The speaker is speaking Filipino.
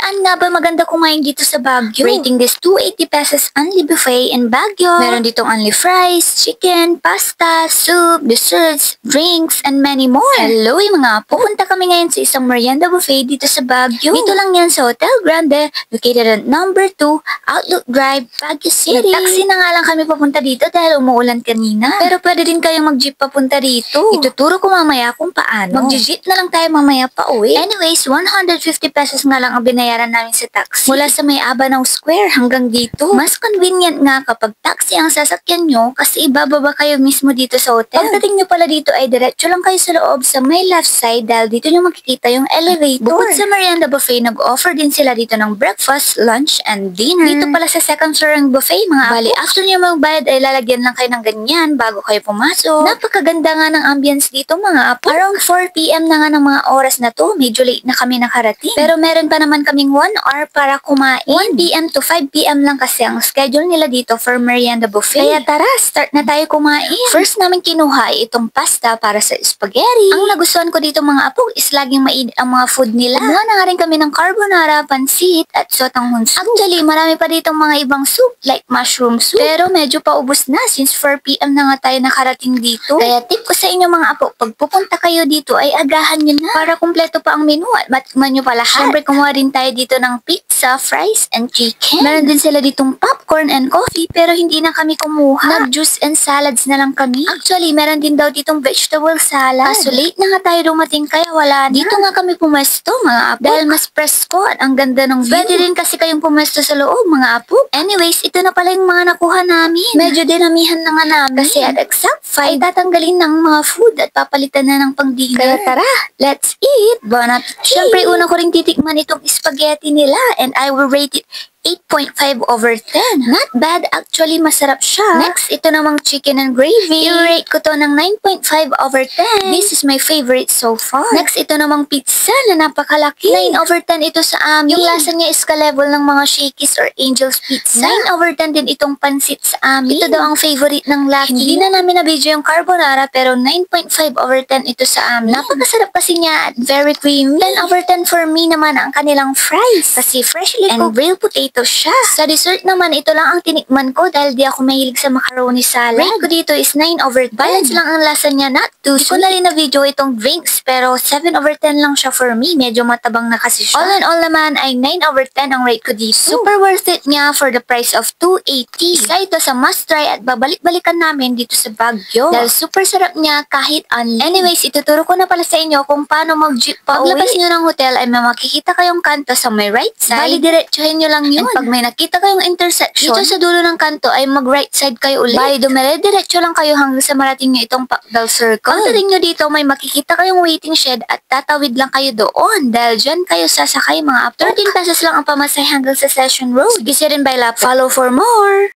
Saan nga ba maganda kumain dito sa Baguio? Rating this 280 pesos only buffet in Baguio. Meron ditong only fries, chicken, pasta, soup, desserts, drinks, and many more. Hello mga apo! Pupunta kami ngayon sa isang merienda buffet dito sa Baguio. Dito lang yan sa Hotel Grande, located at number 2, Outlook Drive, Baguio City. Nag-taxi na nga lang kami papunta dito dahil umuulan kanina. Pero pwede din kayong mag-jeep papunta dito. Ituturo ko mamaya kung paano. Mag-jeep na lang tayo mamaya pa uwi. Anyways, 150 pesos nga lang ang binayaran namin sa taxi. Mula sa may Abanao Square hanggang dito. Mas convenient nga kapag taxi ang sasakyan nyo kasi ibababa kayo mismo dito sa hotel. Pagdating nyo pala dito ay diretso lang kayo sa loob sa may left side dahil dito nyo makikita yung elevator. Bukod sa merienda buffet, nag-offer din sila dito ng breakfast, lunch, and dinner. Dito pala sa second floor ng buffet mga bali. After nyo magbayad ay lalagyan lang kayo ng ganyan bago kayo pumasok. Napakaganda nga ng ambience dito mga apo. Around 4 PM na nga ng mga oras na to. Medyo late na kami nakarating. Pero meron pa naman kaming 1 hour para kumain. 1 PM to 5 PM lang kasi ang schedule nila dito for merienda buffet. Kaya tara, start na tayo kumain. First namin kinuha ay itong pasta para sa spaghetti. Ang nagustuhan ko dito mga apo is laging mainit ang mga food nila. Kumuha na nga rin kami ng carbonara, pansit, at sotanghon soup. Actually, marami pa dito mga ibang soup like mushroom soup. Pero medyo paubos na since 4 PM na nga tayo nakarating dito. Kaya tip ko sa inyo mga apo, pag pupunta kayo dito ay agahan nyo na para kumpleto pa ang menu at matikman nyo pa lahat. Siyempre kumuha din tayo dito ng pizza, fries, and chicken. Meron din sila ditong popcorn and coffee pero hindi na kami kumuha. Nag-juice and salads na lang kami. Actually, meron din daw ditong vegetable salad. Kaso late na nga tayo dumating kaya wala na. Dito nga kami pumesto mga apo dahil mas presko at ang ganda ng view. Pwede rin kasi kayong pumesto sa loob mga apo. Anyways, ito na pala yung mga nakuha namin. Medyo dinamihan na nga namin. Kasi at exact 5 ay tatanggalin ng mga food at papalitan na ng pang-dinner. Kaya tara, let's eat! Bon appetit! Siyempre, una ko rin titikman itong spaghetti nila and I will rate it 8.5 over 10. Not bad, actually masarap siya. Next, ito namang chicken and gravy. I-rate ko to ng 9.5 over 10. This is my favorite so far. Next, ito namang pizza na napakalaki. 9 over 10 ito sa amin. Yung lasa niya is ka-level ng mga Shakey's or Angel's Pizza. 9 over 10 din itong pansit sa amin. Ito daw ang favorite ng Lucky. Hindi na namin na-video yung carbonara pero 9.5 over 10 ito sa amin. Napakasarap kasi niya at very creamy. 10 over 10 for me naman ang kanilang fries. Kasi freshly cooked and real potato siya. Sa dessert naman, ito lang ang tinikman ko dahil di ako mahilig sa macaroni salad. Rate ko dito is 9 over 10. Balance lang ang lasa niya, not too sweet. Di ko na rin na video itong drinks pero 7 over 10 lang siya for me. Medyo matabang na kasi siya. All in all naman ay 9 over 10 ang rate ko dito. Super worth it niya for the price of 280. Isa ito sa must try at babalik-balikan namin dito sa Baguio. Dahil super sarap niya kahit unli. Anyways, ituturo ko na pala sa inyo kung paano mag-jeep pa uwi. Paglabas nyo ng hotel ay may makikita kayong kanto sa may right side. Bali, diretsuhin nyo lang yun. And pag may nakita kayong intersection, dito sa dulo ng kanto ay mag-right side kayo ulit. Bali, dumire-diretso lang kayo hanggang sa marating nyo itong Pacdal Circle. Pagdating nyo dito, may makikita kayong waiting shed at tatawid lang kayo doon. Dahil dyan kayo sasakay mga up. 13 pesos lang ang pamasahe hanggang sa Session Road. Sige, Sirin Bailap. Follow for more!